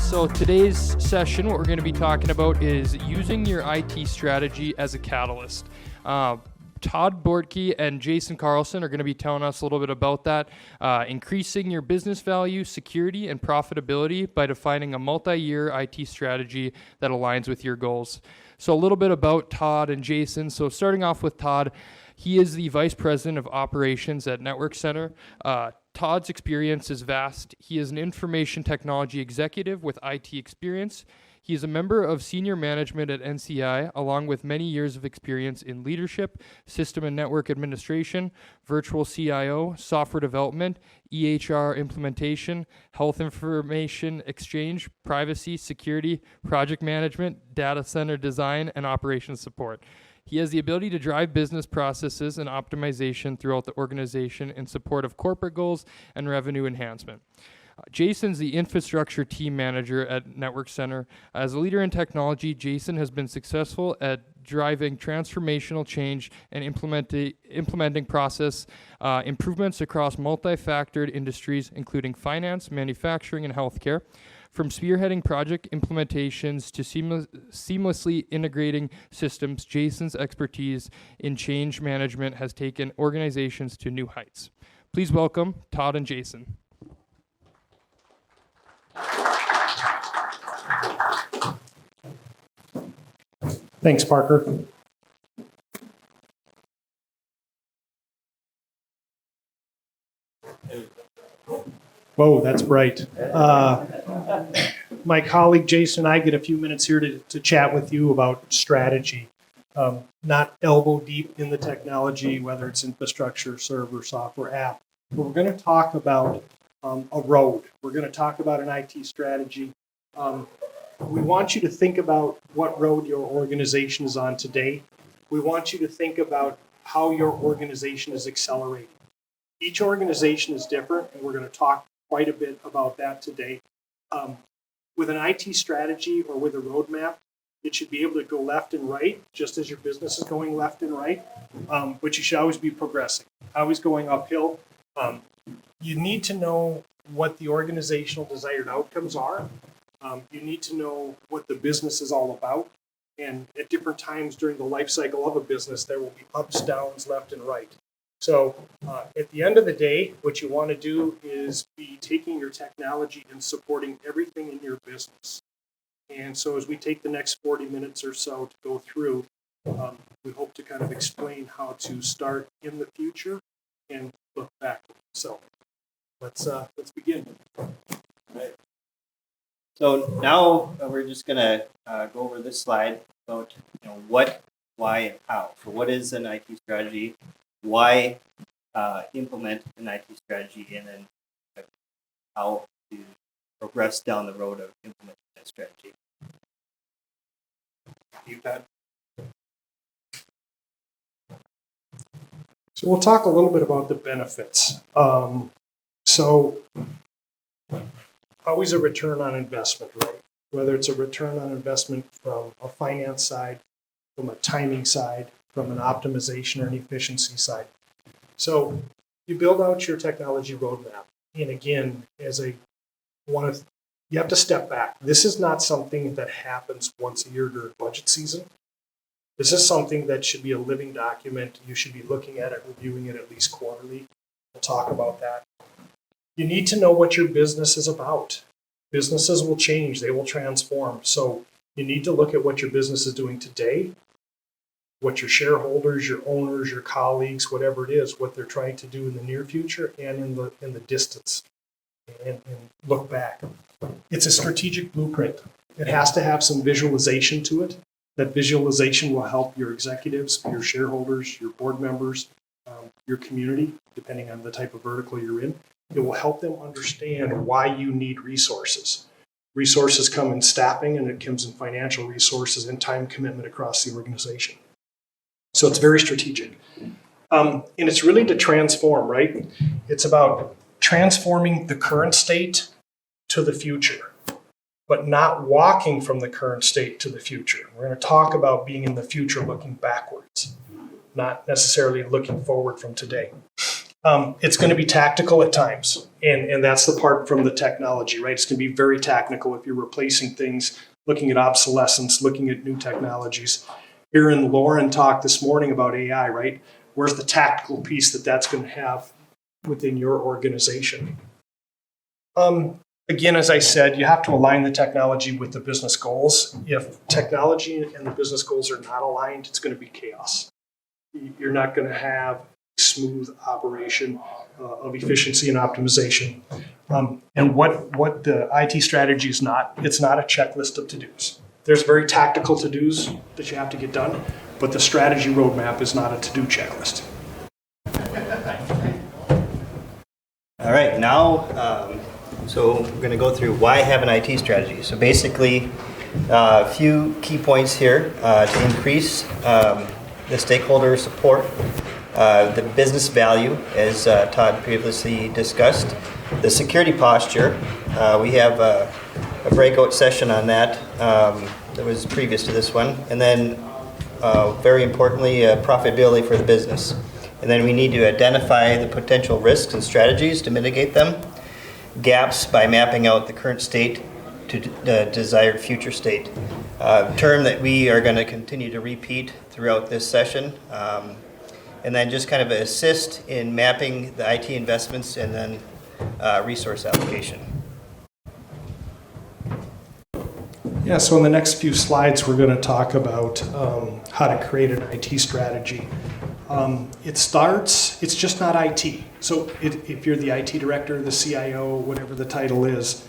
So today's session, what we're going to be talking about is using your IT strategy as a catalyst. Todd, Bortke, and Jason Carlson are going to be telling us a little bit about that, increasing your business value, security, and profitability by defining a multi-year IT strategy that aligns with your goals. So a little bit about Todd and Jason. So starting off with Todd, he is the Vice President of Operations at Network Center. Todd's experience is vast. He is an information technology executive with IT experience. He is a member of senior management at NCI, along with many years of experience in leadership, system and network administration, virtual CIO, software development, EHR implementation, health information exchange, privacy, security, project management, data center design, and operations support. He has the ability to drive business processes and optimization throughout the organization in support of corporate goals and revenue enhancement. Jason's the infrastructure team manager at Network Center. As a leader in technology, Jason has been successful at driving transformational change and implementing process improvements across multi-factored industries, including finance, manufacturing, and healthcare. From spearheading project implementations to seamlessly integrating systems, Jason's expertise in change management has taken organizations to new heights. Please welcome Todd and Jason. Thanks, Parker. Whoa, that's bright. My colleague Jason and I get a few minutes here to chat with you about strategy. Not elbow deep in the technology, whether it's infrastructure, server, software, app. But we're going to talk about a road. We're going to talk about an IT strategy. We want you to think about what road your organization is on today. We want you to think about how your organization is accelerating. Each organization is different, and we're going to talk quite a bit about that today. With an IT strategy or with a roadmap, it should be able to go left and right, just as your business is going left and right, but you should always be progressing, always going uphill. You need to know what the organizational desired outcomes are. You need to know what the business is all about. And at different times during the life cycle of a business, there will be ups, downs, left and right. So at the end of the day, what you want to do is be taking your technology and supporting everything in your business. And so as we take the next 40 minutes or so to go through, we hope to kind of explain how to start in the future and look back. So let's begin. Right. So now we're just going to go over this slide about what, why, and how. So what is an IT strategy? Why implement an IT strategy, and then how to progress down the road of implementing that strategy. You bet. So we'll talk a little bit about the benefits. So always a return on investment, right? Whether it's a return on investment from a finance side, from a timing side, from an optimization or an efficiency side. So you build out your technology roadmap. And again, you have to step back. This is not something that happens once a year during budget season. This is something that should be a living document. You should be looking at it, reviewing it at least quarterly. We'll talk about that. You need to know what your business is about. Businesses will change. They will transform. So you need to look at what your business is doing today, what your shareholders, your owners, your colleagues, whatever it is, what they're trying to do in the near future and in the distance, and look back. It's a strategic blueprint. It has to have some visualization to it. That visualization will help your executives, your shareholders, your board members, your community, depending on the type of vertical you're in. It will help them understand why you need resources. Resources come in staffing, and it comes in financial resources and time commitment across the organization. So it's very strategic. And it's really to transform, right? It's about transforming the current state to the future, but not walking from the current state to the future. We're going to talk about being in the future looking backwards, not necessarily looking forward from today. It's going to be tactical at times, And that's the part from the technology, right? It's going to be very technical if you're replacing things, looking at obsolescence, looking at new technologies. Hearing Lauren talk this morning about AI, right? Where's the tactical piece that's going to have within your organization? Again, as I said, you have to align the technology with the business goals. If technology and the business goals are not aligned, it's going to be chaos. You're not going to have smooth operation of efficiency and optimization. And what the IT strategy is not, it's not a checklist of to-dos. There's very tactical to-dos that you have to get done, but the strategy roadmap is not a to-do checklist. All right, now, so we're going to go through why have an IT strategy. So basically, a few key points here to increase the stakeholder support, the business value, as Todd previously discussed, the security posture. We have a breakout session on that that was previous to this one, and then very importantly, profitability for the business. And then we need to identify the potential risks and strategies to mitigate them, gaps by mapping out the current state to the desired future state. Term that we are going to continue to repeat throughout this session. And then just kind of assist in mapping the IT investments and then resource allocation. Yeah, so in the next few slides, we're going to talk about how to create an IT strategy. It's just not IT. So if you're the IT director, the CIO, whatever the title is,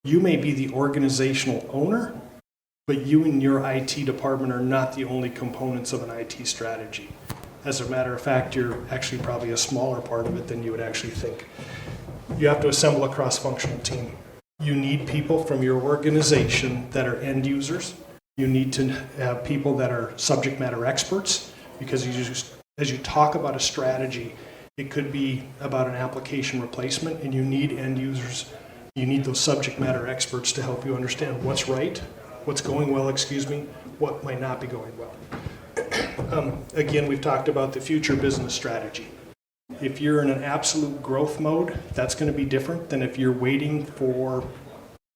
you may be the organizational owner, but you and your IT department are not the only components of an IT strategy. As a matter of fact, you're actually probably a smaller part of it than you would actually think. You have to assemble a cross-functional team. You need people from your organization that are end users. You need to have people that are subject matter experts, because as you talk about a strategy, it could be about an application replacement, and you need end users. You need those subject matter experts to help you understand what's right, what's going well, what might not be going well. Again, we've talked about the future business strategy. If you're in an absolute growth mode, that's going to be different than if you're waiting for,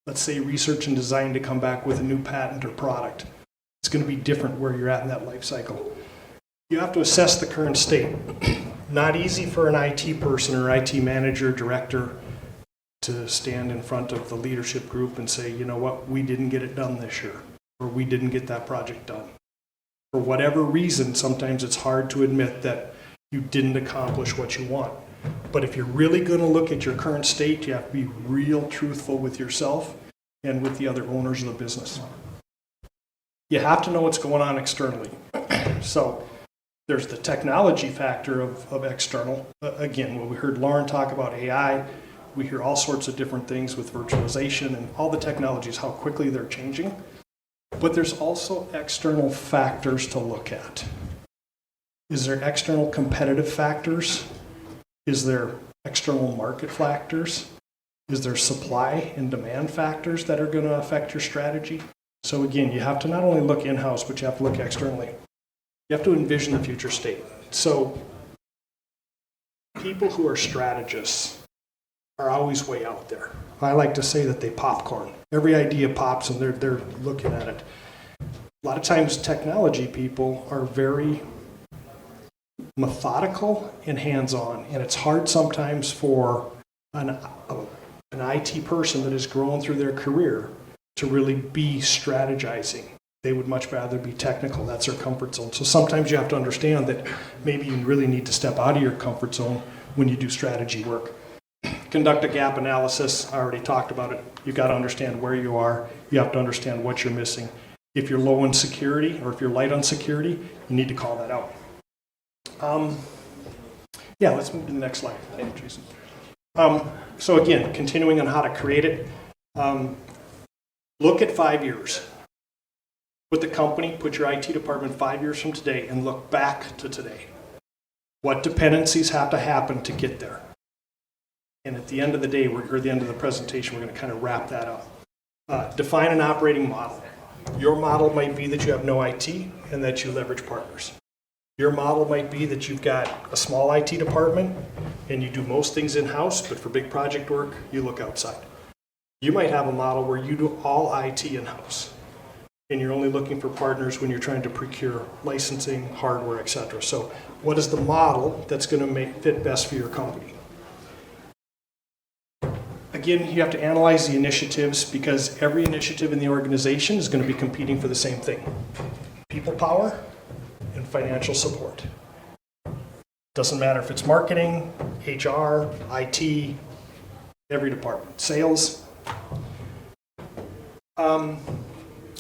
let's say, research and design to come back with a new patent or product. It's going to be different where you're at in that life cycle. You have to assess the current state. Not easy for an IT person or IT manager, director to stand in front of the leadership group and say, you know what, we didn't get it done this year, or we didn't get that project done. For whatever reason, sometimes it's hard to admit that you didn't accomplish what you want. But if you're really going to look at your current state, you have to be real truthful with yourself and with the other owners of the business. You have to know what's going on externally. So there's the technology factor of external. Again, when we heard Lauren talk about AI, we hear all sorts of different things with virtualization and all the technologies, how quickly they're changing. But there's also external factors to look at. Is there external competitive factors? Is there external market factors? Is there supply and demand factors that are going to affect your strategy? So again, you have to not only look in-house, but you have to look externally. You have to envision the future state. So people who are strategists are always way out there. I like to say that they popcorn. Every idea pops and they're looking at it. A lot of times technology people are very methodical and hands-on, and it's hard sometimes for an IT person that has grown through their career to really be strategizing. They would much rather be technical. That's their comfort zone. So sometimes you have to understand that maybe you really need to step out of your comfort zone when you do strategy work. Conduct a gap analysis. I already talked about it. You've got to understand where you are. You have to understand what you're missing. If you're low on security or if you're light on security, you need to call that out. Yeah, let's move to the next slide. Thank you, Jason. So again, continuing on how to create it. Look at 5 years. Put the company, put your IT department 5 years from today and look back to today. What dependencies have to happen to get there? And at the end of the day, or the end of the presentation, we're going to kind of wrap that up. Define an operating model. Your model might be that you have no IT and that you leverage partners. Your model might be that you've got a small IT department and you do most things in-house, but for big project work, you look outside. You might have a model where you do all IT in-house and you're only looking for partners when you're trying to procure licensing, hardware, et cetera. So what is the model that's going to fit best for your company? Again, you have to analyze the initiatives because every initiative in the organization is going to be competing for the same thing: people power and financial support. Doesn't matter if it's marketing, HR, IT, every department, sales.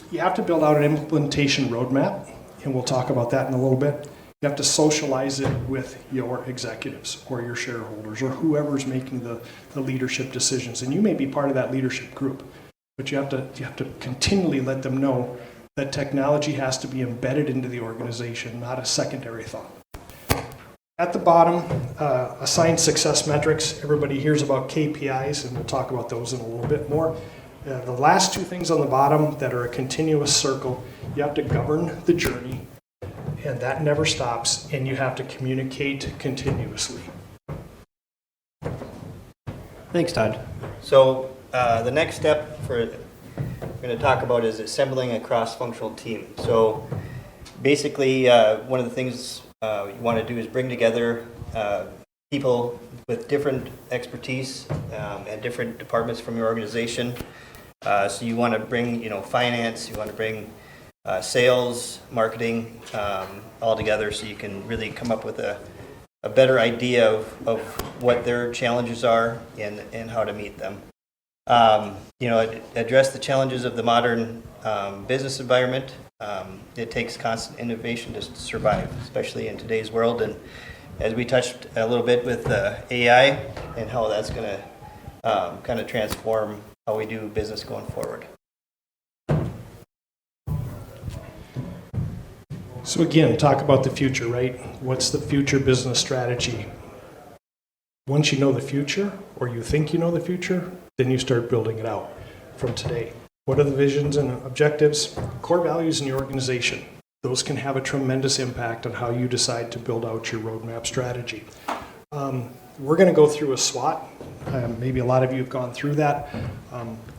You have to build out an implementation roadmap, and we'll talk about that in a little bit. You have to socialize it with your executives or your shareholders or whoever's making the leadership decisions. And you may be part of that leadership group, but you have to continually let them know that technology has to be embedded into the organization, not a secondary thought. At the bottom, assign success metrics. Everybody hears about KPIs, and we'll talk about those in a little bit more. The last two things on the bottom that are a continuous circle, you have to govern the journey, and that never stops, and you have to communicate continuously. Thanks, Todd. So the next step we're going to talk about is assembling a cross-functional team. So basically, one of the things you want to do is bring together people with different expertise and different departments from your organization. So you want to bring, finance, you want to bring sales, marketing, all together so you can really come up with a better idea of what their challenges are and how to meet them. Address the challenges of the modern business environment. It takes constant innovation to survive, especially in today's world. And as we touched a little bit with AI and how that's going to kind of transform how we do business going forward. So again, talk about the future, right? What's the future business strategy? Once you know the future, or you think you know the future, then you start building it out from today. What are the visions and objectives? Core values in your organization. Those can have a tremendous impact on how you decide to build out your roadmap strategy. We're going to go through a SWOT. Maybe a lot of you have gone through that.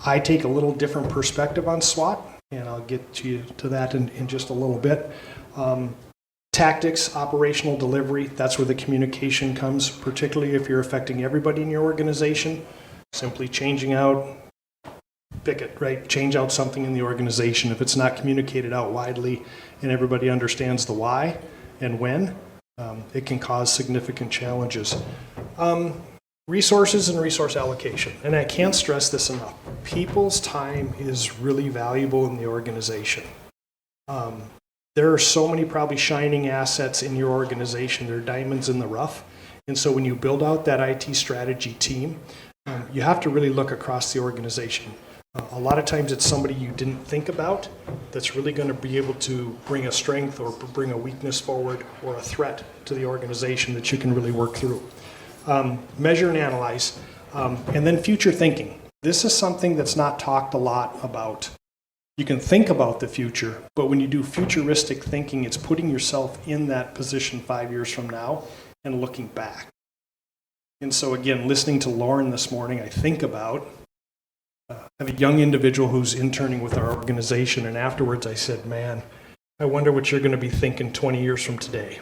I take a little different perspective on SWOT, and I'll get to that in just a little bit. Tactics, operational delivery, that's where the communication comes, particularly if you're affecting everybody in your organization. Simply changing out, pick it, right? Change out something in the organization. If it's not communicated out widely and everybody understands the why and when, it can cause significant challenges. Resources and resource allocation. And I can't stress this enough. People's time is really valuable in the organization. There are so many probably shining assets in your organization. They're diamonds in the rough. And so when you build out that IT strategy team, you have to really look across the organization. A lot of times it's somebody you didn't think about that's really going to be able to bring a strength or bring a weakness forward or a threat to the organization that you can really work through. Measure and analyze. And then future thinking. This is something that's not talked a lot about. You can think about the future, but when you do futuristic thinking, it's putting yourself in that position 5 years from now and looking back. And so again, listening to Lauren this morning, I think about I have a young individual who's interning with our organization, and afterwards I said, man, I wonder what you're going to be thinking 20 years from today.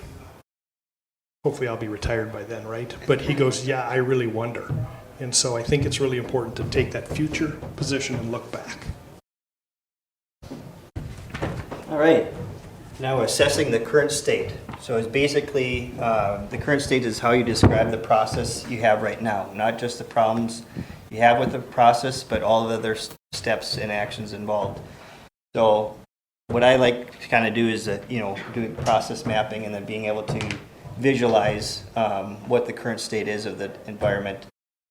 Hopefully I'll be retired by then, right? But he goes, yeah, I really wonder. And so I think it's really important to take that future position and look back. All right. Now assessing the current state. So it's basically, the current state is how you describe the process you have right now, not just the problems you have with the process, but all the other steps and actions involved. So what I like to kind of do is, doing process mapping and then being able to visualize what the current state is of the environment.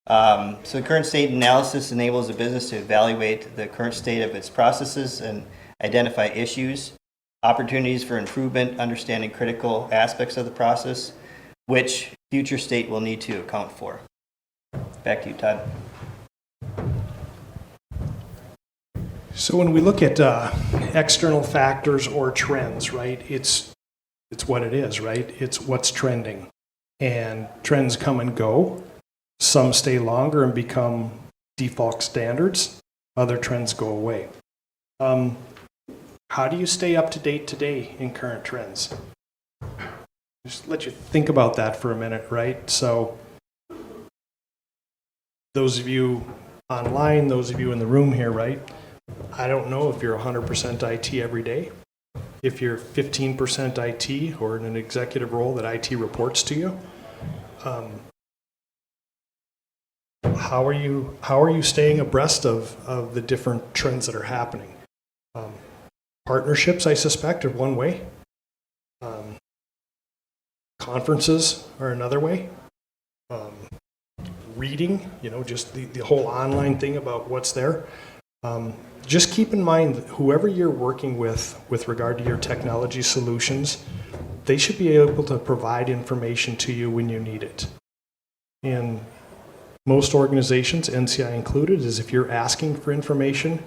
So the current state analysis enables a business to evaluate the current state of its processes and identify issues, opportunities for improvement, understanding critical aspects of the process, which future state will need to account for. Back to you, Todd. So when we look at external factors or trends, right, it's It's what it is, right? It's what's trending. And trends come and go. Some stay longer and become default standards. Other trends go away. How do you stay up to date today in current trends? Just let you think about that for a minute, right? So those of you online, those of you in the room here, right? I don't know if you're 100% IT every day. If you're 15% IT or in an executive role that IT reports to you, how are you staying abreast of the different trends that are happening? Partnerships, I suspect, are one way. Conferences are another way. Reading, just the whole online thing about what's there. Just keep in mind that whoever you're working with regard to your technology solutions, they should be able to provide information to you when you need it. And most organizations, NCI included, is if you're asking for information,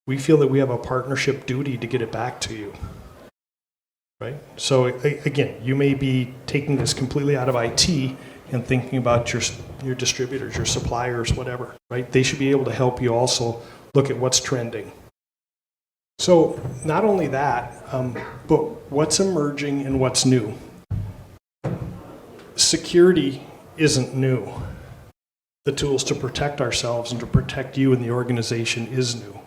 we feel that we have a partnership duty to get it back to you. Right? So again, you may be taking this completely out of IT and thinking about your distributors, your suppliers, whatever, right? They should be able to help you also look at what's trending. So not only that, but what's emerging and what's new. Security isn't new. The tools to protect ourselves and to protect you and the organization is new.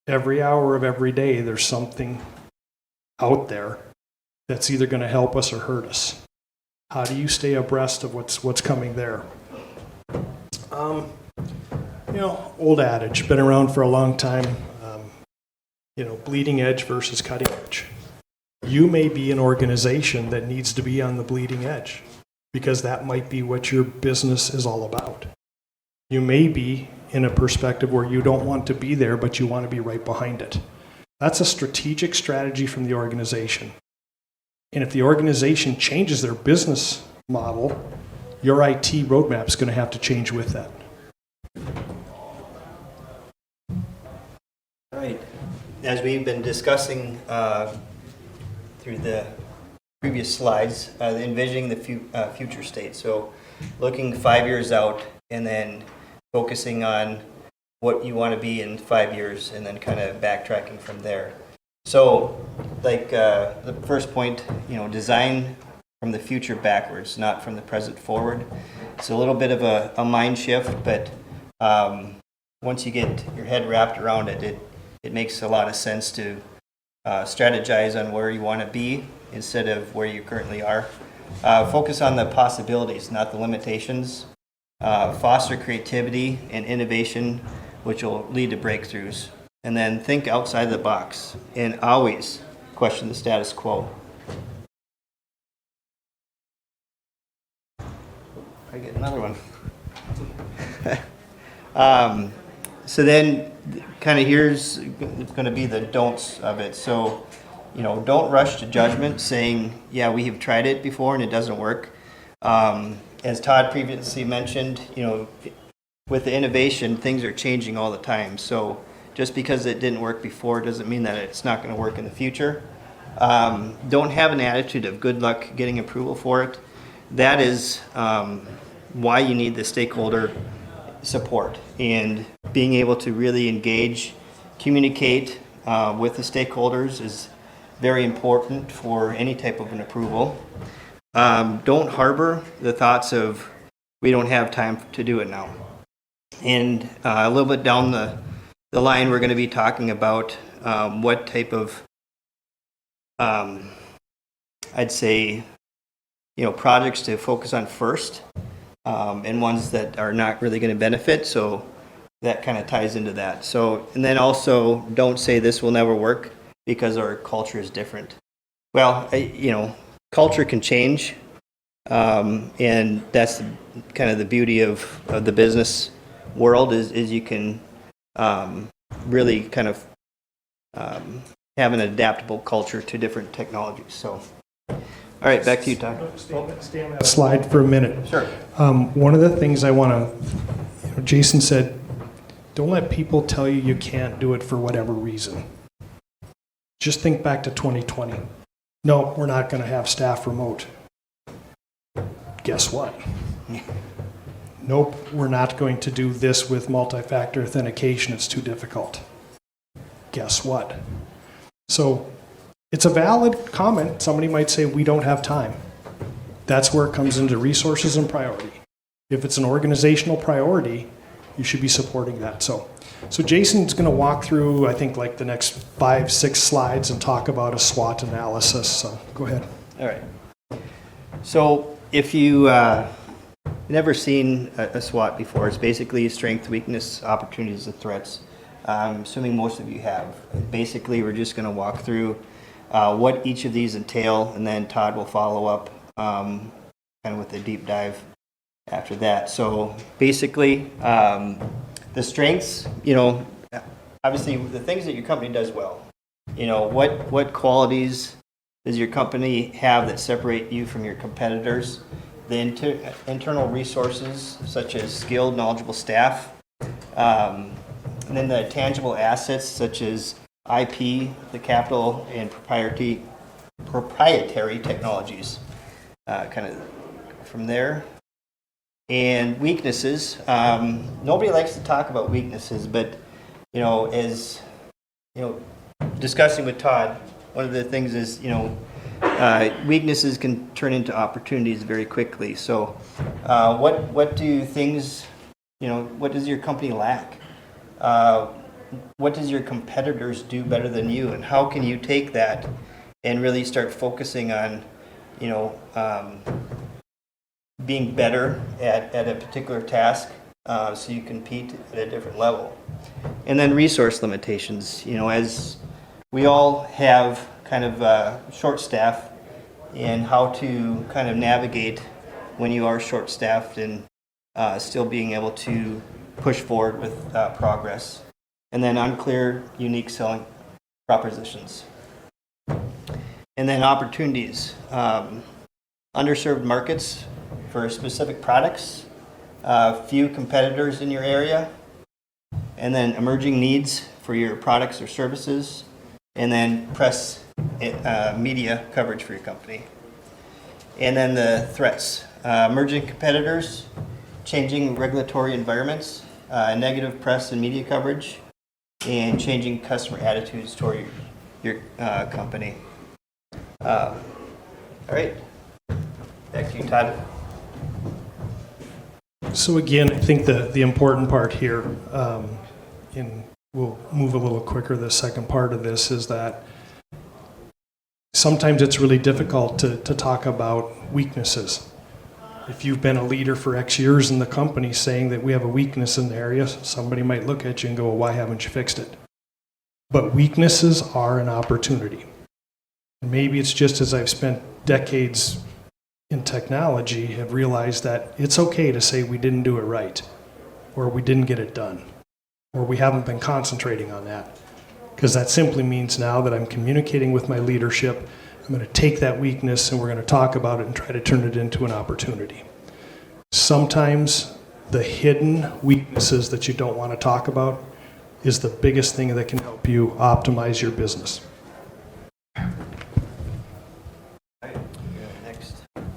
Every hour of every day, there's something out there that's either going to help us or hurt us. How do you stay abreast of what's coming there? Old adage, been around for a long time. Bleeding edge versus cutting edge. You may be an organization that needs to be on the bleeding edge because that might be what your business is all about. You may be in a perspective where you don't want to be there, but you want to be right behind it. That's a strategic strategy from the organization. And if the organization changes their business model, your IT roadmap is going to have to change with that. All right. As we've been discussing through the previous slides, envisioning the future state. So looking 5 years out and then focusing on what you want to be in 5 years and then kind of backtracking from there. So like the first point, design from the future backwards, not from the present forward. It's a little bit of a mind shift, but once you get your head wrapped around it, it makes a lot of sense to strategize on where you want to be instead of where you currently are. Focus on the possibilities, not the limitations. Foster creativity and innovation, which will lead to breakthroughs. And then think outside the box and always question the status quo. I get another one. So then kind of here's going to be the don'ts of it. So, don't rush to judgment saying, yeah, we have tried it before and it doesn't work. As Todd previously mentioned, with the innovation, things are changing all the time. So just because it didn't work before doesn't mean that it's not going to work in the future. Don't have an attitude of good luck getting approval for it. That is why you need the stakeholder support and being able to really engage, communicate with the stakeholders is very important for any type of an approval. Don't harbor the thoughts of, we don't have time to do it now. And a little bit down the line, we're going to be talking about what type of, I'd say, projects to focus on first, and ones that are not really going to benefit. So that kind of ties into that. So, and then also don't say this will never work because our culture is different. Well, culture can change, and that's kind of the beauty of the business world is you can really kind of have an adaptable culture to different technologies. So, all right, back to you, Todd. Stay on that slide for a minute. Sure. One of the things I want to, Jason said, don't let people tell you can't do it for whatever reason. Just think back to 2020. No, we're not going to have staff remote. Guess what? Nope, we're not going to do this with multi-factor authentication. It's too difficult. Guess what? So it's a valid comment. Somebody might say, we don't have time. That's where it comes into resources and priority. If it's an organizational priority, you should be supporting that. So Jason's going to walk through, I think, like the next 5-6 slides and talk about a SWOT analysis. So go ahead. All right. So if you never seen a SWOT before, it's basically strength, weakness, opportunities, and threats. I'm assuming most of you have. Basically, we're just going to walk through what each of these entail, and then Todd will follow up kind of with a deep dive after that. So basically, the strengths, obviously the things that your company does well. What qualities does your company have that separate you from your competitors? The internal resources, such as skilled, knowledgeable staff, and then the tangible assets, such as IP, the capital, and proprietary technologies. Kind of from there. And weaknesses. Nobody likes to talk about weaknesses, but as discussing with Todd, one of the things is weaknesses can turn into opportunities very quickly. So, what do things, what does your company lack? What does your competitors do better than you, and how can you take that and really start focusing on, being better at a particular task, so you compete at a different level? And then resource limitations. As we all have kind of short staff, and how to kind of navigate when you are short staffed and still being able to push forward with progress. And then unclear, unique selling propositions. And then opportunities. Underserved markets for specific products, few competitors in your area, and then emerging needs for your products or services, and then press media coverage for your company. And then the threats, emerging competitors, changing regulatory environments, negative press and media coverage, and changing customer attitudes toward your company. All right, back to you, Todd. So again, I think the important part here, and we'll move a little quicker, the second part of this, is that sometimes it's really difficult to talk about weaknesses. If you've been a leader for X years in the company saying that we have a weakness in the area, somebody might look at you and go, well, why haven't you fixed it? But weaknesses are an opportunity. And maybe it's just as I've spent decades in technology, have realized that it's okay to say we didn't do it right, or we didn't get it done, or we haven't been concentrating on that. Because that simply means now that I'm communicating with my leadership, I'm going to take that weakness and we're going to talk about it and try to turn it into an opportunity. Sometimes the hidden weaknesses that you don't want to talk about is the biggest thing that can help you optimize your business.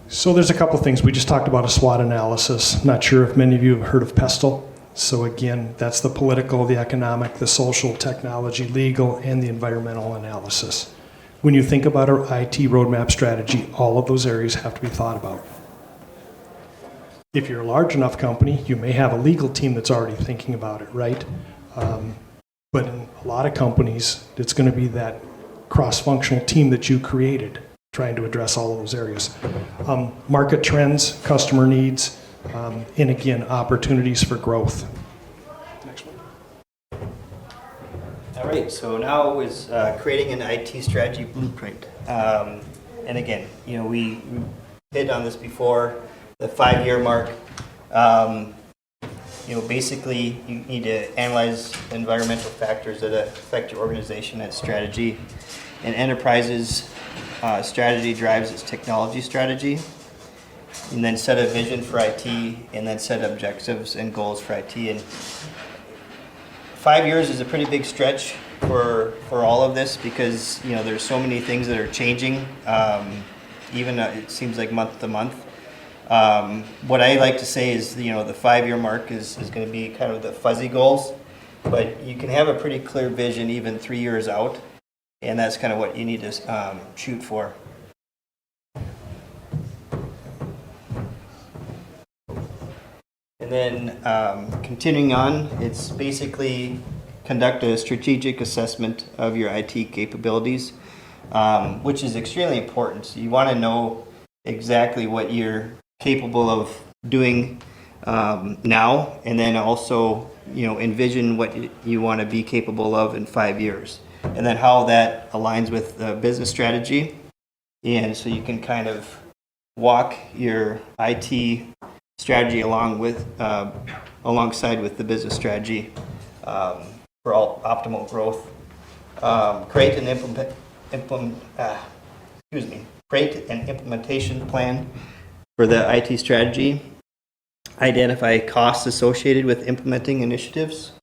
So there's a couple things. We just talked about a SWOT analysis. Not sure if many of you have heard of PESTLE. So again, that's the political, the economic, the social, technology, legal, and the environmental analysis. When you think about our IT roadmap strategy, all of those areas have to be thought about. If you're a large enough company, you may have a legal team that's already thinking about it, right? But in a lot of companies, it's going to be that cross-functional team that you created trying to address all of those areas. Market trends, customer needs, and again, opportunities for growth. Next one. All right, so now is creating an IT strategy blueprint. And again, we hit on this before, the 5-year mark. Basically, you need to analyze environmental factors that affect your organization and strategy. And enterprises strategy drives its technology strategy. And then set a vision for IT, and then set objectives and goals for IT. And 5 years is a pretty big stretch for all of this because there's so many things that are changing, even it seems like month to month. What I like to say is the 5-year mark is going to be kind of the fuzzy goals, but you can have a pretty clear vision even 3 years out, and that's kind of what you need to shoot for. And then continuing on, it's basically conduct a strategic assessment of your IT capabilities, which is extremely important. So you want to know exactly what you're capable of doing now, and then also envision what you want to be capable of in 5 years, and then how that aligns with the business strategy. And so you can kind of walk your IT strategy alongside with the business strategy for all optimal growth. Create an implementation plan for the IT strategy. Identify costs associated with implementing initiatives.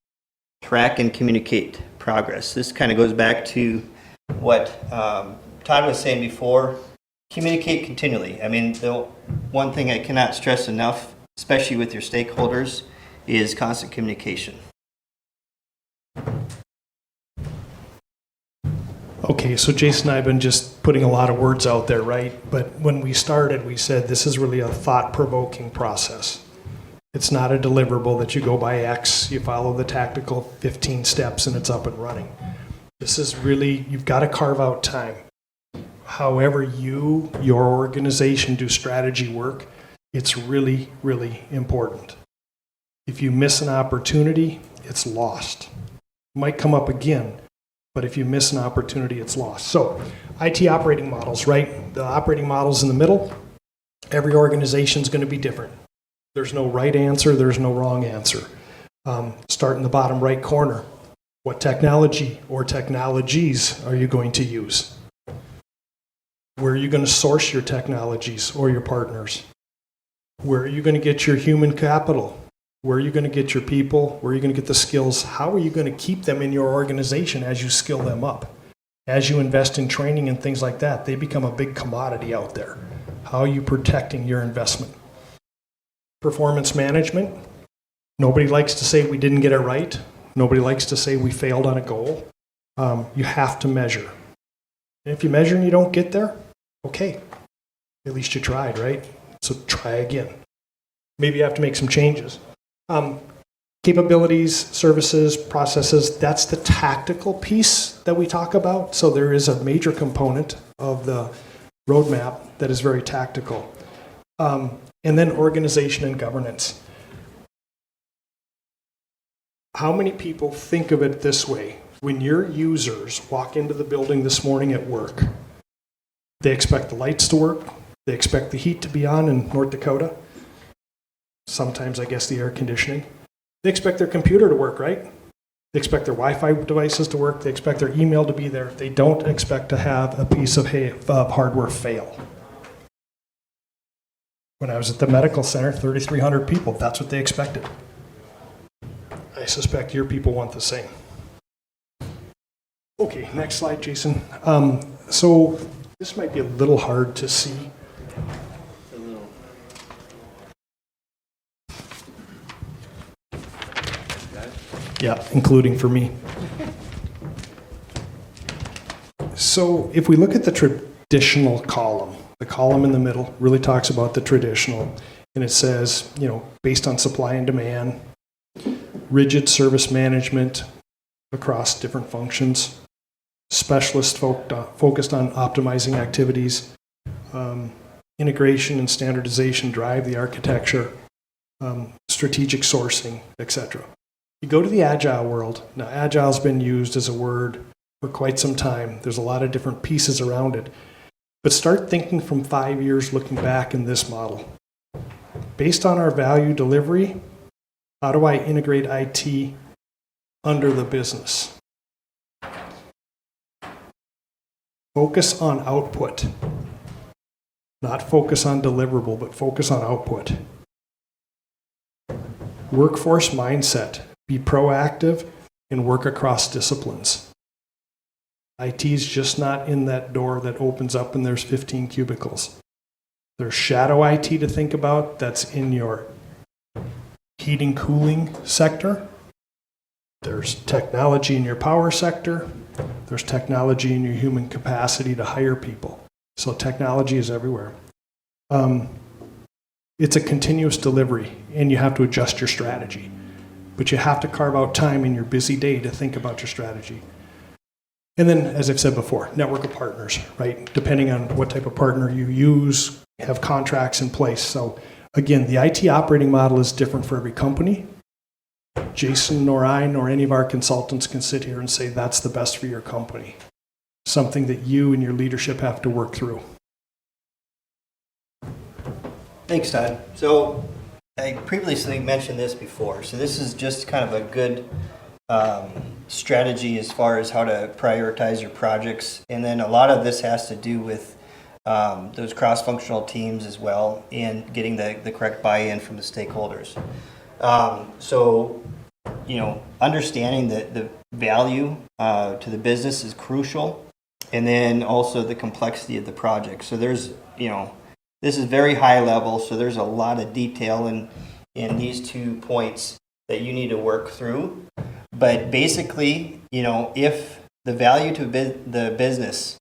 Track and communicate progress. This kind of goes back to what Todd was saying before. Communicate continually. I mean, the one thing I cannot stress enough, especially with your stakeholders, is constant communication. Okay, so Jason and I have been just putting a lot of words out there, right? But when we started, we said this is really a thought-provoking process. It's not a deliverable that you go by X, you follow the tactical 15 steps, and it's up and running. This is really, you've got to carve out time. However your organization do strategy work, it's really, really important. If you miss an opportunity, it's lost. It might come up again, but if you miss an opportunity, it's lost. So, IT operating models, right? The operating model's in the middle. Every organization's going to be different. There's no right answer, there's no wrong answer. Start in the bottom right corner. What technology or technologies are you going to use? Where are you going to source your technologies or your partners? Where are you going to get your human capital? Where are you going to get your people? Where are you going to get the skills? How are you going to keep them in your organization as you skill them up? As you invest in training and things like that, they become a big commodity out there. How are you protecting your investment? Performance management. Nobody likes to say we didn't get it right. Nobody likes to say we failed on a goal. You have to measure. And if you measure and you don't get there, okay, at least you tried, right? So try again. Maybe you have to make some changes. Capabilities, services, processes, that's the tactical piece that we talk about. So there is a major component of the roadmap that is very tactical. And then organization and governance. How many people think of it this way? When your users walk into the building this morning at work, they expect the lights to work, they expect the heat to be on in North Dakota, sometimes I guess the air conditioning. They expect their computer to work, right? They expect their Wi-Fi devices to work, they expect their email to be there. They don't expect to have a piece of hardware fail. When I was at the medical center, 3,300 people, that's what they expected. I suspect your people want the same. Okay, next slide, Jason. So this might be a little hard to see. Yeah, including for me. So if we look at the traditional column, the column in the middle really talks about the traditional, and it says, based on supply and demand, rigid service management across different functions, specialists focused on optimizing activities, integration and standardization drive the architecture, strategic sourcing, etc. You go to the agile world. Now, agile's been used as a word for quite some time. There's a lot of different pieces around it. But start thinking from 5 years looking back in this model. Based on our value delivery, how do I integrate IT under the business? Focus on output. Not focus on deliverable, but focus on output. Workforce mindset. Be proactive and work across disciplines. IT is just not in that door that opens up and there's 15 cubicles. There's shadow IT to think about that's in your heating, cooling sector. There's technology in your power sector. There's technology in your human capacity to hire people. So technology is everywhere. It's a continuous delivery, and you have to adjust your strategy. But you have to carve out time in your busy day to think about your strategy. And then, as I've said before, network of partners, right? Depending on what type of partner you use, have contracts in place. So again, the IT operating model is different for every company. Jason nor I nor any of our consultants can sit here and say that's the best for your company. Something that you and your leadership have to work through. Thanks, Todd. So I previously mentioned this before. So this is just kind of a good strategy as far as how to prioritize your projects. And then a lot of this has to do with those cross-functional teams as well and getting the correct buy-in from the stakeholders. So, understanding the value to the business is crucial. And then also the complexity of the project. So there's, this is very high level, so there's a lot of detail in these 2 points that you need to work through. But basically, if the value to the business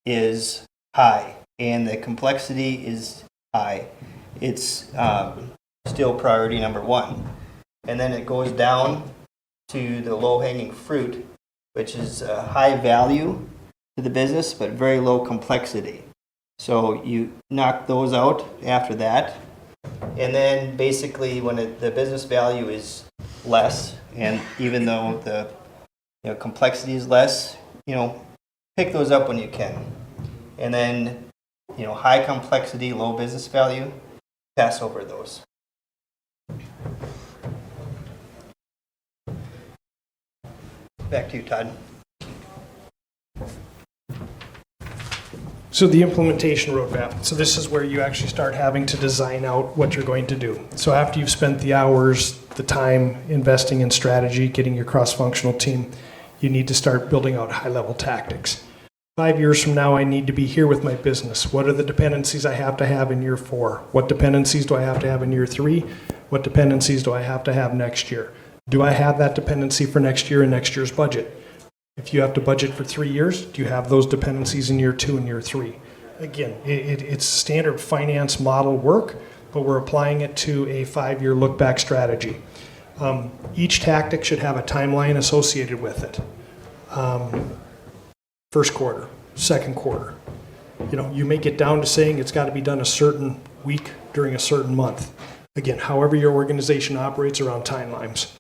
is high and the complexity is high, it's still priority number 1. And then it goes down to the low-hanging fruit, which is high value to the business, but very low complexity. So you knock those out after that. And then basically when the business value is less, and even though the complexity is less, pick those up when you can. And then, high complexity, low business value, pass over those. Back to you, Todd. So the implementation roadmap. So this is where you actually start having to design out what you're going to do. So after you've spent the hours, the time investing in strategy, getting your cross-functional team, you need to start building out high-level tactics. 5 years from now, I need to be here with my business. What are the dependencies I have to have in year 4? What dependencies do I have to have in year 3? What dependencies do I have to have next year? Do I have that dependency for next year in next year's budget? If you have to budget for 3 years, do you have those dependencies in year 2 and year 3? Again, it's standard finance model work, but we're applying it to a 5-year look-back strategy. Each tactic should have a timeline associated with it. First quarter, second quarter. You may get down to saying it's got to be done a certain week during a certain month. Again, however your organization operates around timelines,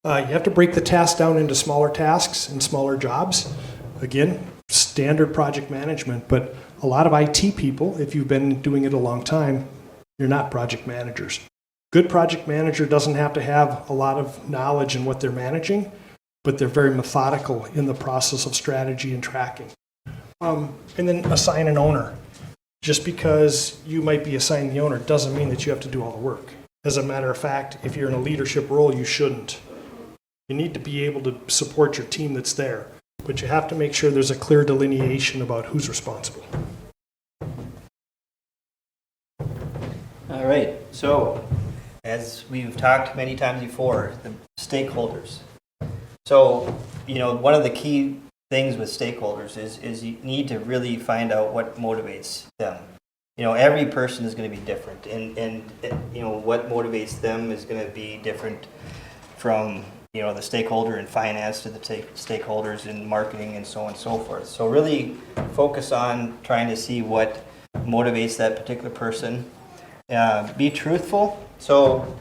You have to break the task down into smaller tasks and smaller jobs. Again, standard project management, but a lot of IT people, if you've been doing it a long time, you're not project managers. Good project manager doesn't have to have a lot of knowledge in what they're managing, but they're very methodical in the process of strategy and tracking. And then assign an owner. Just because you might be assigned the owner doesn't mean that you have to do all the work. As a matter of fact, if you're in a leadership role, you shouldn't. You need to be able to support your team that's there, but you have to make sure there's a clear delineation about who's responsible. All right. So, as we've talked many times before, the stakeholders. So, one of the key things with stakeholders is you need to really find out what motivates them. Every person is going to be different, and what motivates them is going to be different from the stakeholder in finance to the stakeholders in marketing and so on and so forth. So really focus on trying to see what motivates that particular person. Be truthful. So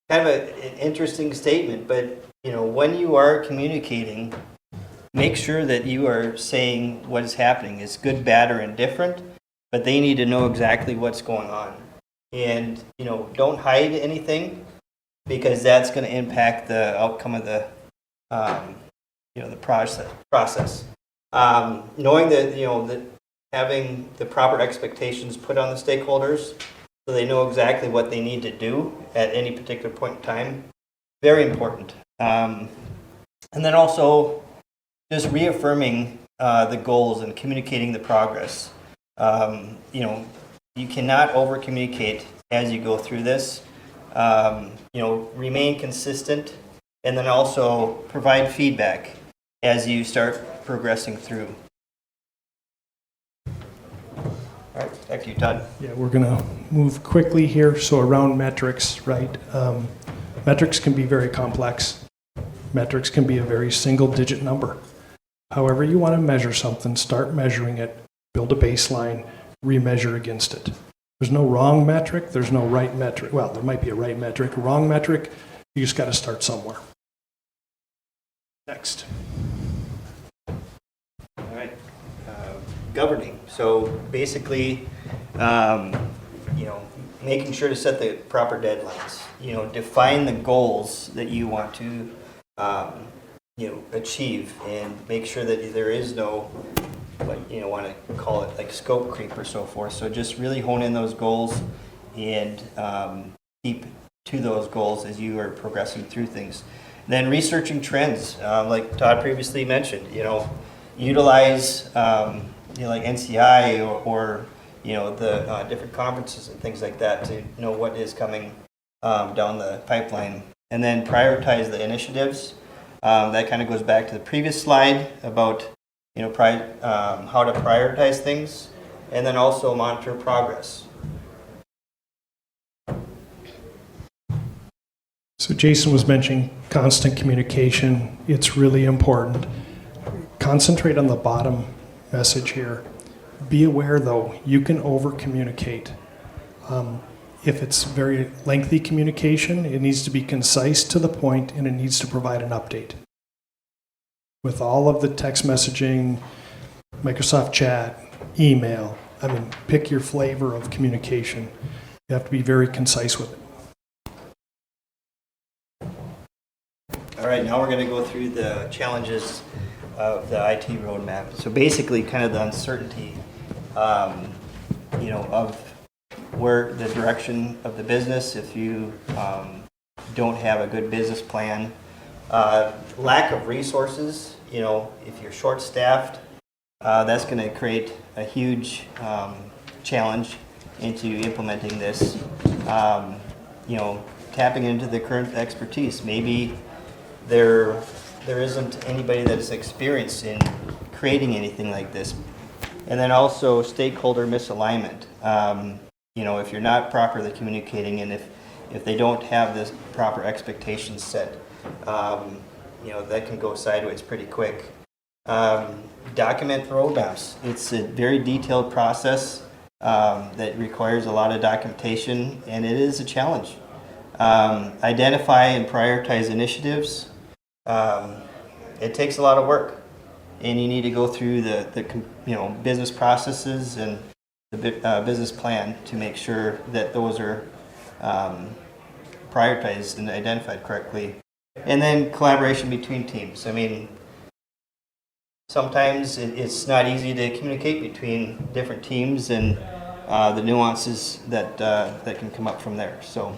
kind of an interesting statement, but when you are communicating, make sure that you are saying what is happening is good, bad, or indifferent, but they need to know exactly what's going on. And don't hide anything, because that's going to impact the outcome of the process. Knowing that that having the proper expectations put on the stakeholders, so they know exactly what they need to do at any particular point in time, very important. And then also just reaffirming the goals and communicating the progress. You cannot over communicate as you go through this. Remain consistent, and then also provide feedback as you start progressing through. All right, back to you, Todd. Yeah, we're going to move quickly here. So around metrics, right? Metrics can be very complex. Metrics can be a very single-digit number. However you want to measure something, start measuring it, build a baseline, remeasure against it. There's no wrong metric. There's no right metric. Well, there might be a right metric, a wrong metric. You just got to start somewhere. Next. All right. Governing. So basically, making sure to set the proper deadlines. Define the goals that you want to, achieve, and make sure that there is no, want to call it like scope creep or so forth. So just really hone in those goals and keep to those goals as you are progressing through things. Then researching trends, like Todd previously mentioned, utilize like NCI or the different conferences and things like that to know what is coming down the pipeline. And then prioritize the initiatives. That kind of goes back to the previous slide about how to prioritize things, and then also monitor progress. So Jason was mentioning constant communication. It's really important. Concentrate on the bottom message here. Be aware, though, you can over-communicate. If it's very lengthy communication, it needs to be concise to the point, and it needs to provide an update. With all of the text messaging, Microsoft Chat, email, pick your flavor of communication. You have to be very concise with it. All right, now we're going to go through the challenges of the IT roadmap. So basically, kind of the uncertainty, of where the direction of the business. If you don't have a good business plan, lack of resources. If you're short-staffed, that's going to create a huge challenge into implementing this. Tapping into the current expertise. Maybe there isn't anybody that's experienced in creating anything like this. And then also stakeholder misalignment. If you're not properly communicating, and if they don't have this proper expectations set, that can go sideways pretty quick. Document roadmaps. It's a very detailed process that requires a lot of documentation, and it is a challenge. Identify and prioritize initiatives. It takes a lot of work, and you need to go through the business processes and the business plan to make sure that those are prioritized and identified correctly. And then collaboration between teams. Sometimes it's not easy to communicate between different teams and the nuances that can come up from there. So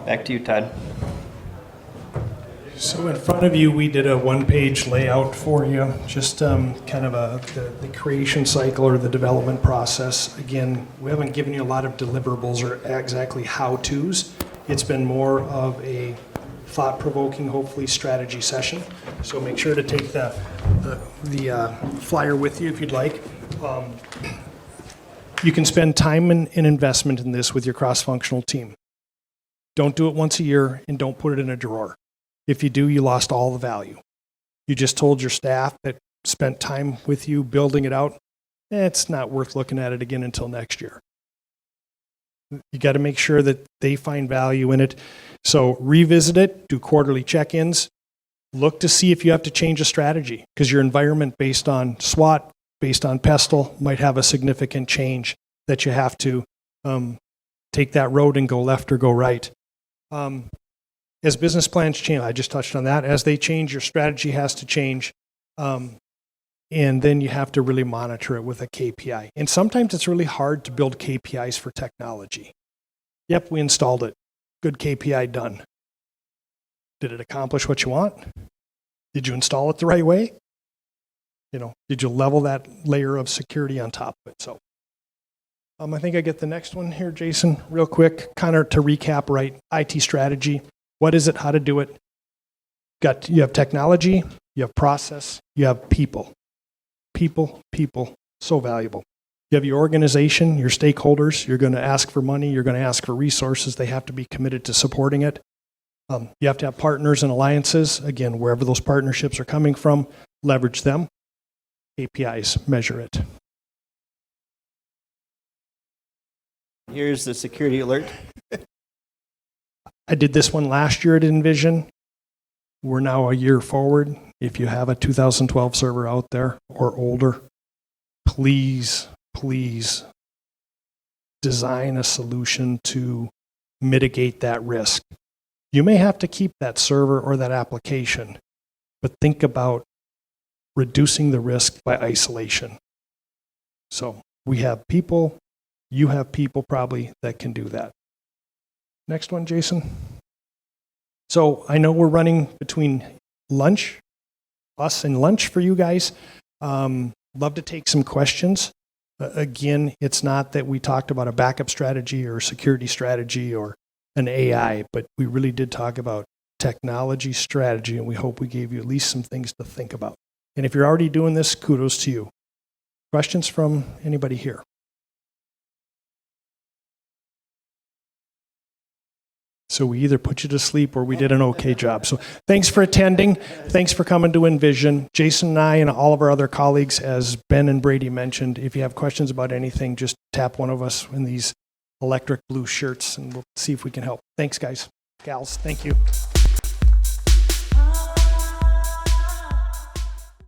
back to you, Todd. So in front of you, we did a one-page layout for you, just kind of the creation cycle or the development process. Again, we haven't given you a lot of deliverables or exactly how-tos. It's been more of a thought-provoking, hopefully, strategy session. So make sure to take the flyer with you if you'd like. You can spend time and investment in this with your cross-functional team. Don't do it once a year, and don't put it in a drawer. If you do, you lost all the value. You just told your staff that spent time with you building it out, it's not worth looking at it again until next year. You got to make sure that they find value in it. So revisit it, do quarterly check-ins, look to see if you have to change a strategy, because your environment based on SWOT, based on PESTLE, might have a significant change that you have to take that road and go left or go right. As business plans change, I just touched on that. As they change, your strategy has to change. And then you have to really monitor it with a KPI. And sometimes it's really hard to build KPIs for technology. Yep, we installed it. Good KPI done. Did it accomplish what you want? Did you install it the right way? Did you level that layer of security on top of it? So I think I get the next one here, Jason, real quick, kind of to recap, right? IT strategy. What is it? How to do it? You have technology, you have process, you have people. People, so valuable. You have your organization, your stakeholders. You're going to ask for money. You're going to ask for resources. They have to be committed to supporting it. You have to have partners and alliances. Again, wherever those partnerships are coming from, leverage them. KPIs, measure it. Here's the security alert. I did this one last year at Envision. We're now a year forward. If you have a 2012 server out there or older, please design a solution to mitigate that risk. You may have to keep that server or that application, but think about reducing the risk by isolation. So we have people, you have people probably that can do that. Next one, Jason. So I know we're running between lunch, us and lunch for you guys. Love to take some questions. Again, it's not that we talked about a backup strategy or security strategy or an AI, but we really did talk about technology strategy, and we hope we gave you at least some things to think about. And if you're already doing this, kudos to you. Questions from anybody here? So we either put you to sleep or we did an okay job. So thanks for attending. Thanks for coming to Envision. Jason and I and all of our other colleagues, as Ben and Brady mentioned, if you have questions about anything, just tap one of us in these electric blue shirts and we'll see if we can help. Thanks, guys. Gals, thank you.